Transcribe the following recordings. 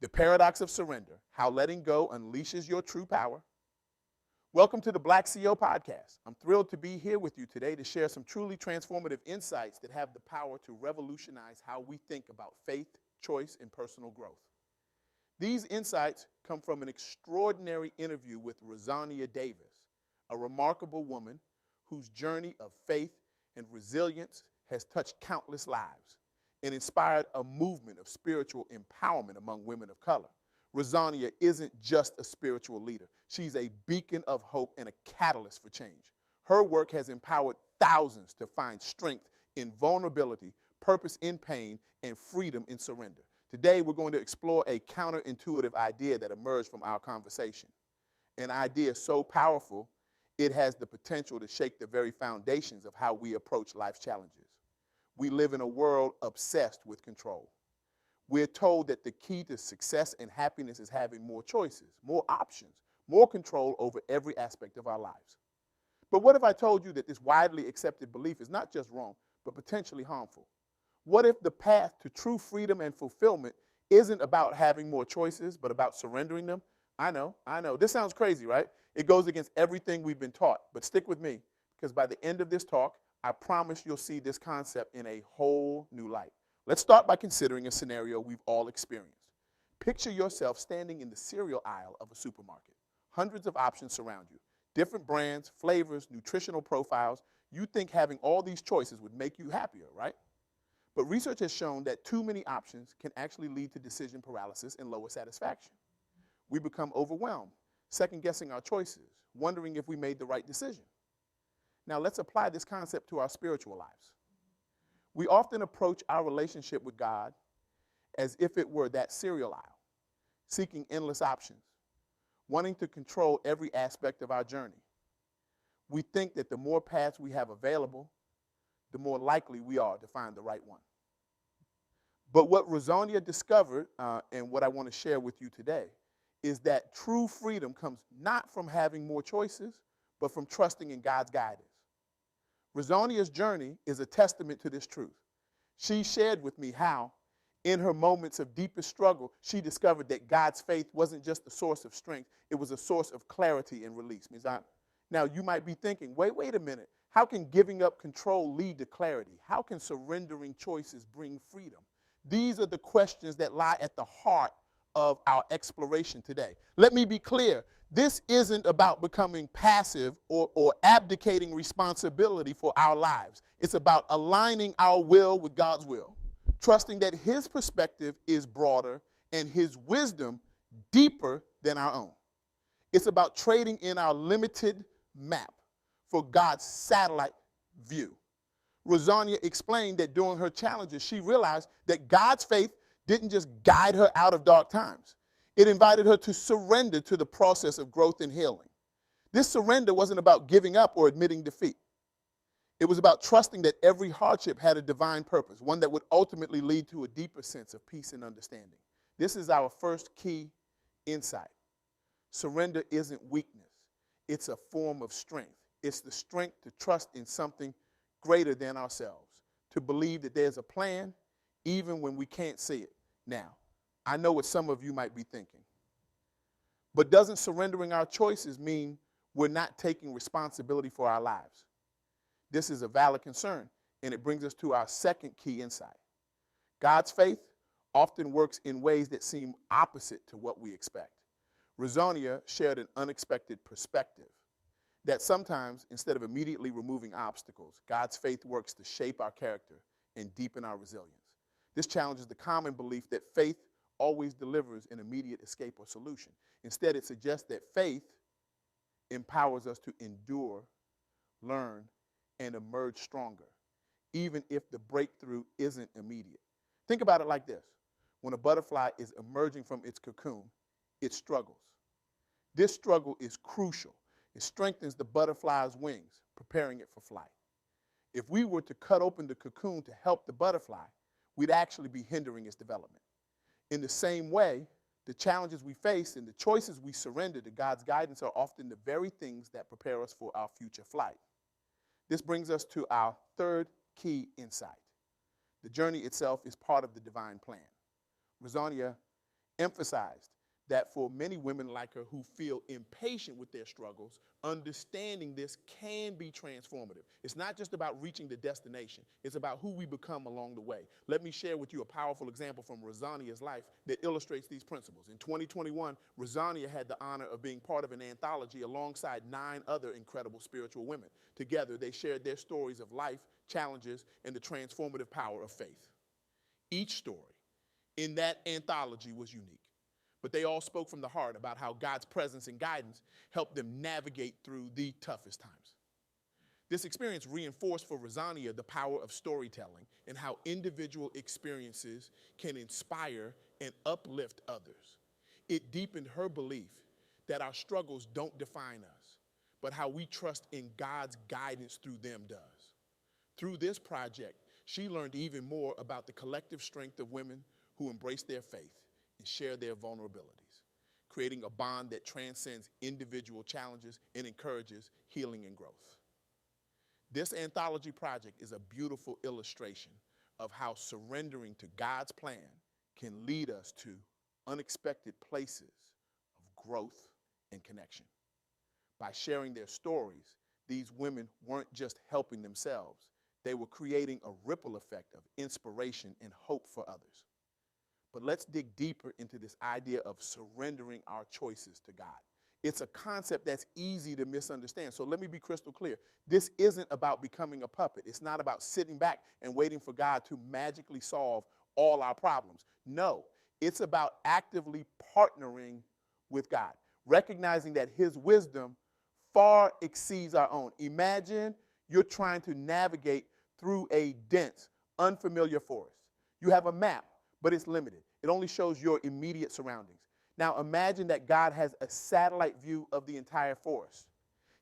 The Paradox of Surrender, How Letting Go Unleashes Your True Power. Welcome to the BlackCEO Podcast. I'm thrilled to be here with you today to share some truly transformative insights that have the power to revolutionize how we think about faith, choice, and personal growth. These insights come from an extraordinary interview with Razonnia Davis, a remarkable woman whose journey of faith and resilience has touched countless lives and inspired a movement of spiritual empowerment among women of color. Razonnia isn't just a spiritual leader. She's a beacon of hope and a catalyst for change. Her work has empowered thousands to find strength in vulnerability, purpose in pain, and freedom in surrender. Today, we're going to explore a counterintuitive idea that emerged from our conversation. An idea so powerful, it has the potential to shake the very foundations of how we approach life's challenges. We live in a world obsessed with control. We're told that the key to success and happiness is having more choices, more options, more control over every aspect of our lives. But what if I told you that this widely accepted belief is not just wrong, but potentially harmful? What if the path to true freedom and fulfillment isn't about having more choices, but about surrendering them? I know. This sounds crazy, right? It goes against everything we've been taught. But stick with me, because by the end of this talk, I promise you'll see this concept in a whole new light. Let's start by considering a scenario we've all experienced. Picture yourself standing in the cereal aisle of a supermarket. Hundreds of options surround you. Different brands, flavors, nutritional profiles. You think having all these choices would make you happier, right? But research has shown that too many options can actually lead to decision paralysis and lower satisfaction. We become overwhelmed, second-guessing our choices, wondering if we made the right decision. Now let's apply this concept to our spiritual lives. We often approach our relationship with God as if it were that cereal aisle, seeking endless options, wanting to control every aspect of our journey. We think that the more paths we have available, the more likely we are to find the right one. But what Razonnia discovered, and what I want to share with you today, is that true freedom comes not from having more choices, but from trusting in God's guidance. Razonnia's journey is a testament to this truth. She shared with me how, in her moments of deepest struggle, she discovered that God's faith wasn't just a source of strength, it was a source of clarity and release. Now, you might be thinking, wait a minute. How can giving up control lead to clarity? How can surrendering choices bring freedom? These are the questions that lie at the heart of our exploration today. Let me be clear. This isn't about becoming passive or abdicating responsibility for our lives. It's about aligning our will with God's will, trusting that His perspective is broader and His wisdom deeper than our own. It's about trading in our limited map for God's satellite view. Razonnia explained that during her challenges, she realized that God's faith didn't just guide her out of dark times. It invited her to surrender to the process of growth and healing. This surrender wasn't about giving up or admitting defeat. It was about trusting that every hardship had a divine purpose, one that would ultimately lead to a deeper sense of peace and understanding. This is our first key insight. Surrender isn't weakness. It's a form of strength. It's the strength to trust in something greater than ourselves, to believe that there's a plan even when we can't see it. Now, I know what some of you might be thinking, but doesn't surrendering our choices mean we're not taking responsibility for our lives? This is a valid concern, and it brings us to our second key insight. God's faith often works in ways that seem opposite to what we expect. Razonnia shared an unexpected perspective that sometimes, instead of immediately removing obstacles, God's faith works to shape our character and deepen our resilience. This challenges the common belief that faith always delivers an immediate escape or solution. Instead, it suggests that faith empowers us to endure, learn, and emerge stronger, even if the breakthrough isn't immediate. Think about it like this. When a butterfly is emerging from its cocoon, it struggles. This struggle is crucial. It strengthens the butterfly's wings, preparing it for flight. If we were to cut open the cocoon to help the butterfly, we'd actually be hindering its development. In the same way, the challenges we face and the choices we surrender to God's guidance are often the very things that prepare us for our future flight. This brings us to our third key insight. The journey itself is part of the divine plan. Razonnia emphasized that for many women like her who feel impatient with their struggles, understanding this can be transformative. It's not just about reaching the destination. It's about who we become along the way. Let me share with you a powerful example from Razonnia's life that illustrates these principles. In 2021, Razonnia had the honor of being part of an anthology alongside 9 other incredible spiritual women. Together, they shared their stories of life, challenges, and the transformative power of faith. Each story in that anthology was unique, but they all spoke from the heart about how God's presence and guidance helped them navigate through the toughest times. This experience reinforced for Razonnia the power of storytelling and how individual experiences can inspire and uplift others. It deepened her belief that our struggles don't define us, but how we trust in God's guidance through them does. Through this project, she learned even more about the collective strength of women who embrace their faith and share their vulnerabilities, creating a bond that transcends individual challenges and encourages healing and growth. This anthology project is a beautiful illustration of how surrendering to God's plan can lead us to unexpected places of growth and connection. By sharing their stories, these women weren't just helping themselves, they were creating a ripple effect of inspiration and hope for others. But let's dig deeper into this idea of surrendering our choices to God. It's a concept that's easy to misunderstand. So let me be crystal clear. This isn't about becoming a puppet. It's not about sitting back and waiting for God to magically solve all our problems. No, it's about actively partnering with God, recognizing that his wisdom far exceeds our own. Imagine you're trying to navigate through a dense, unfamiliar forest. You have a map, but it's limited. It only shows your immediate surroundings. Now imagine that God has a satellite view of the entire forest.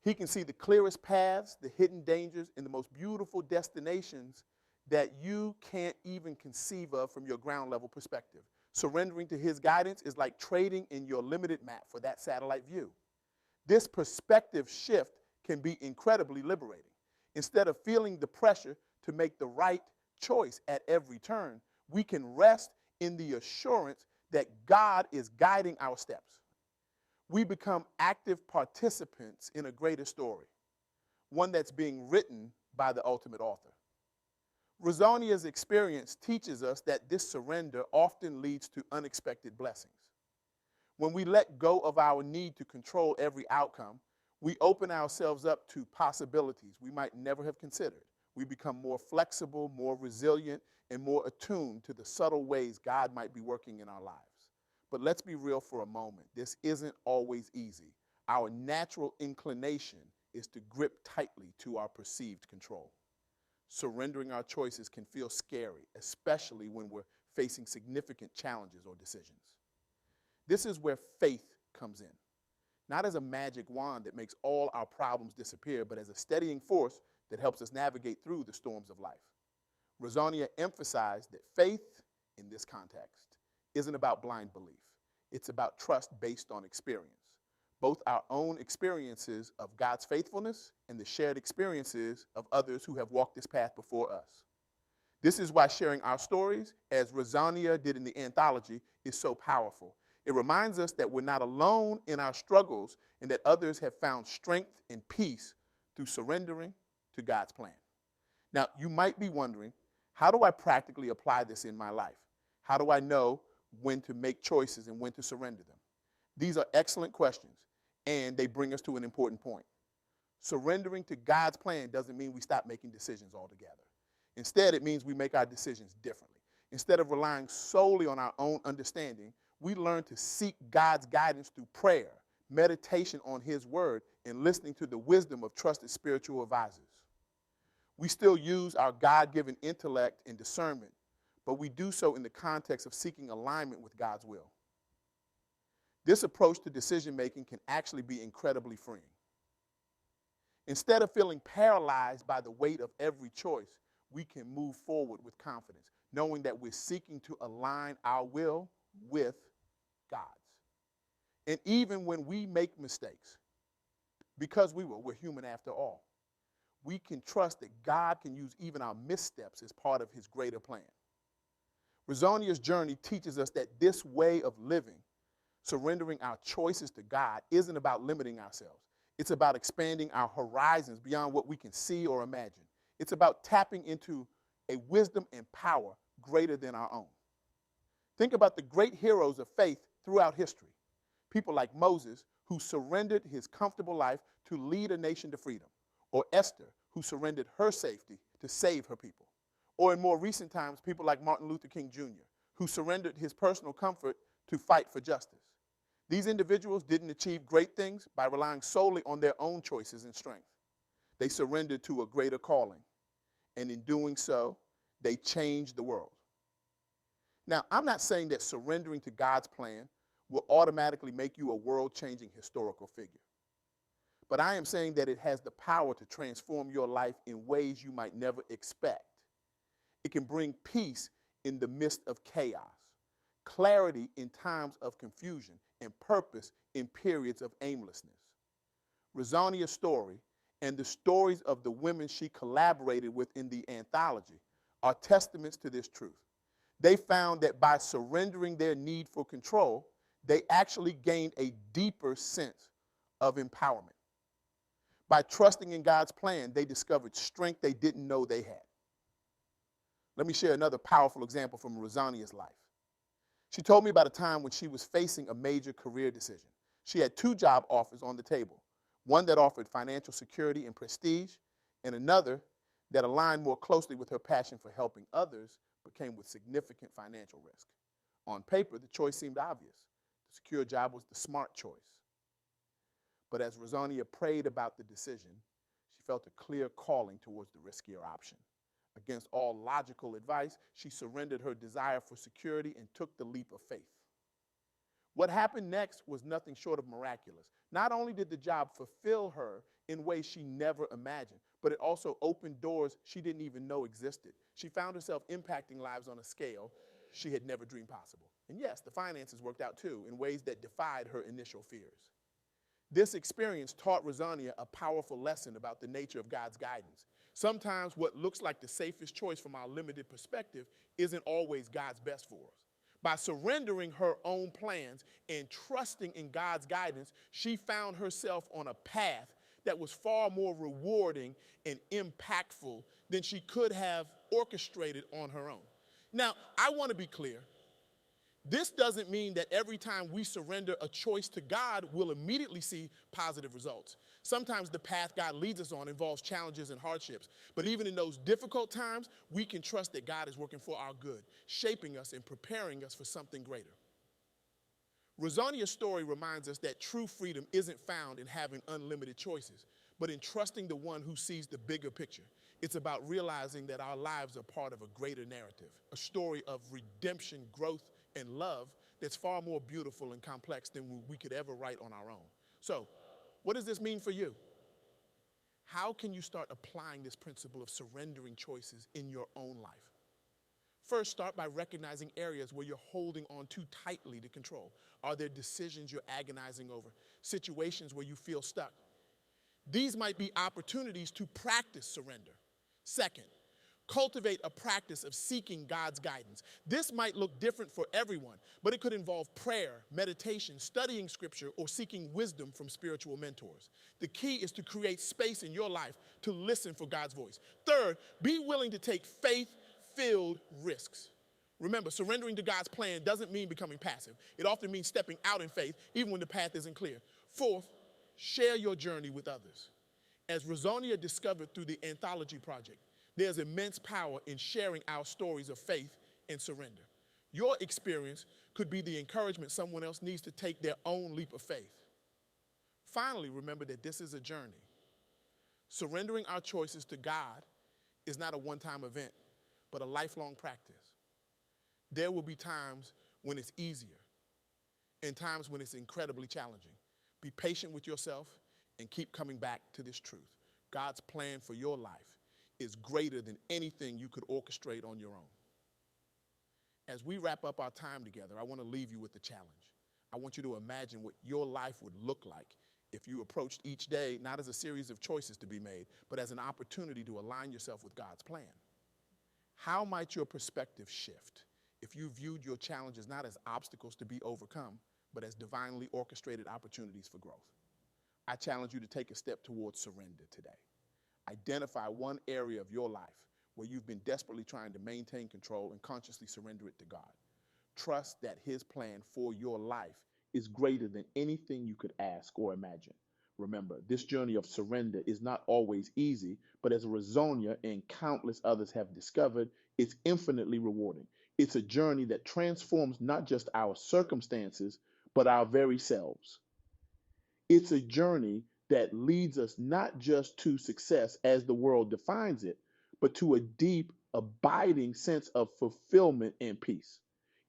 He can see the clearest paths, the hidden dangers, and the most beautiful destinations that you can't even conceive of from your ground level perspective. Surrendering to his guidance is like trading in your limited map for that satellite view. This perspective shift can be incredibly liberating. Instead of feeling the pressure to make the right choice at every turn, we can rest in the assurance that God is guiding our steps. We become active participants in a greater story, one that's being written by the ultimate author. Razonnia's experience teaches us that this surrender often leads to unexpected blessings. When we let go of our need to control every outcome, we open ourselves up to possibilities we might never have considered. We become more flexible, more resilient, and more attuned to the subtle ways God might be working in our lives. But let's be real for a moment. This isn't always easy. Our natural inclination is to grip tightly to our perceived control. Surrendering our choices can feel scary, especially when we're facing significant challenges or decisions. This is where faith comes in, not as a magic wand that makes all our problems disappear, but as a steadying force that helps us navigate through the storms of life. Razonnia emphasized that faith, in this context, isn't about blind belief. It's about trust based on experience, both our own experiences of God's faithfulness and the shared experiences of others who have walked this path before us. This is why sharing our stories, as Razonnia did in the anthology, is so powerful. It reminds us that we're not alone in our struggles and that others have found strength and peace through surrendering to God's plan. Now, you might be wondering, how do I practically apply this in my life? How do I know when to make choices and when to surrender them? These are excellent questions, and they bring us to an important point. Surrendering to God's plan doesn't mean we stop making decisions altogether. Instead, it means we make our decisions differently. Instead of relying solely on our own understanding, we learn to seek God's guidance through prayer, meditation on his word, and listening to the wisdom of trusted spiritual advisors. We still use our God-given intellect and discernment, but we do so in the context of seeking alignment with God's will. This approach to decision-making can actually be incredibly freeing. Instead of feeling paralyzed by the weight of every choice, we can move forward with confidence, knowing that we're seeking to align our will with God's. And even when we make mistakes, because we're human after all, we can trust that God can use even our missteps as part of his greater plan. Razonnia's journey teaches us that this way of living, surrendering our choices to God, isn't about limiting ourselves. It's about expanding our horizons beyond what we can see or imagine. It's about tapping into a wisdom and power greater than our own. Think about the great heroes of faith throughout history. People like Moses, who surrendered his comfortable life to lead a nation to freedom, or Esther, who surrendered her safety to save her people. Or in more recent times, people like Martin Luther King Jr., who surrendered his personal comfort to fight for justice. These individuals didn't achieve great things by relying solely on their own choices and strength. They surrendered to a greater calling, and in doing so, they changed the world. Now, I'm not saying that surrendering to God's plan will automatically make you a world-changing historical figure. But I am saying that it has the power to transform your life in ways you might never expect. It can bring peace in the midst of chaos, clarity in times of confusion, and purpose in periods of aimlessness. Razonnia's story and the stories of the women she collaborated with in the anthology are testaments to this truth. They found that by surrendering their need for control, they actually gained a deeper sense of empowerment. By trusting in God's plan, they discovered strength they didn't know they had. Let me share another powerful example from Razonnia's life. She told me about a time when she was facing a major career decision. She had 2 job offers on the table, one that offered financial security and prestige, and another that aligned more closely with her passion for helping others, but came with significant financial risk. On paper, the choice seemed obvious. The secure job was the smart choice. But as Razonnia prayed about the decision, she felt a clear calling towards the riskier option. Against all logical advice, she surrendered her desire for security and took the leap of faith. What happened next was nothing short of miraculous. Not only did the job fulfill her in ways she never imagined, but it also opened doors she didn't even know existed. She found herself impacting lives on a scale she had never dreamed possible. And yes, the finances worked out too, in ways that defied her initial fears. This experience taught Razonnia a powerful lesson about the nature of God's guidance. Sometimes what looks like the safest choice from our limited perspective isn't always God's best for us. By surrendering her own plans and trusting in God's guidance, she found herself on a path that was far more rewarding and impactful than she could have orchestrated on her own. Now, I want to be clear. This doesn't mean that every time we surrender a choice to God, we'll immediately see positive results. Sometimes the path God leads us on involves challenges and hardships. But even in those difficult times, we can trust that God is working for our good, shaping us and preparing us for something greater. Razonnia's story reminds us that true freedom isn't found in having unlimited choices, but in trusting the one who sees the bigger picture. It's about realizing that our lives are part of a greater narrative, a story of redemption, growth, and love that's far more beautiful and complex than we could ever write on our own. So, what does this mean for you? How can you start applying this principle of surrendering choices in your own life? First, start by recognizing areas where you're holding on too tightly to control. Are there decisions you're agonizing over? Situations where you feel stuck? These might be opportunities to practice surrender. Second, cultivate a practice of seeking God's guidance. This might look different for everyone, but it could involve prayer, meditation, studying scripture, or seeking wisdom from spiritual mentors. The key is to create space in your life to listen for God's voice. Third, be willing to take faith-filled risks. Remember, surrendering to God's plan doesn't mean becoming passive. It often means stepping out in faith, even when the path isn't clear. Fourth, share your journey with others. As Razonnia discovered through the Anthology Project, there's immense power in sharing our stories of faith and surrender. Your experience could be the encouragement someone else needs to take their own leap of faith. Finally, remember that this is a journey. Surrendering our choices to God is not a one-time event, but a lifelong practice. There will be times when it's easier and times when it's incredibly challenging. Be patient with yourself and keep coming back to this truth. God's plan for your life is greater than anything you could orchestrate on your own. As we wrap up our time together, I want to leave you with a challenge. I want you to imagine what your life would look like if you approached each day not as a series of choices to be made, but as an opportunity to align yourself with God's plan. How might your perspective shift if you viewed your challenges not as obstacles to be overcome, but as divinely orchestrated opportunities for growth. I challenge you to take a step towards surrender today. Identify one area of your life where you've been desperately trying to maintain control and consciously surrender it to God. Trust that His plan for your life is greater than anything you could ask or imagine. Remember, this journey of surrender is not always easy, but as Razonnia and countless others have discovered, it's infinitely rewarding. It's a journey that transforms not just our circumstances, but our very selves. It's a journey that leads us not just to success as the world defines it, but to a deep, abiding sense of fulfillment and peace.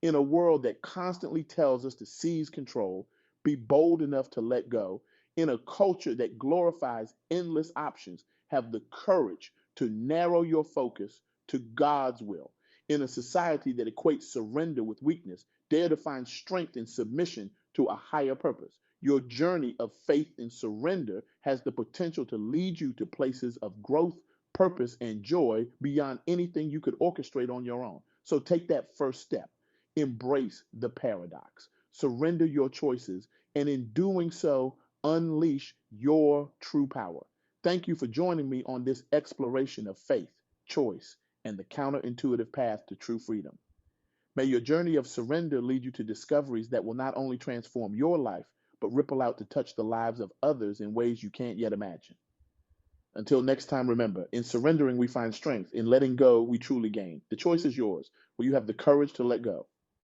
In a world that constantly tells us to seize control, be bold enough to let go, in a culture that glorifies endless options, have the courage to narrow your focus to God's will. In a society that equates surrender with weakness, dare to find strength in submission to a higher purpose. Your journey of faith and surrender has the potential to lead you to places of growth, purpose, and joy beyond anything you could orchestrate on your own. So take that first step. Embrace the paradox. Surrender your choices, and in doing so, unleash your true power. Thank you for joining me on this exploration of faith, choice, and the counterintuitive path to true freedom. May your journey of surrender lead you to discoveries that will not only transform your life, but ripple out to touch the lives of others in ways you can't yet imagine. Until next time, remember, in surrendering we find strength. In letting go, we truly gain. The choice is yours. Will you have the courage to let go?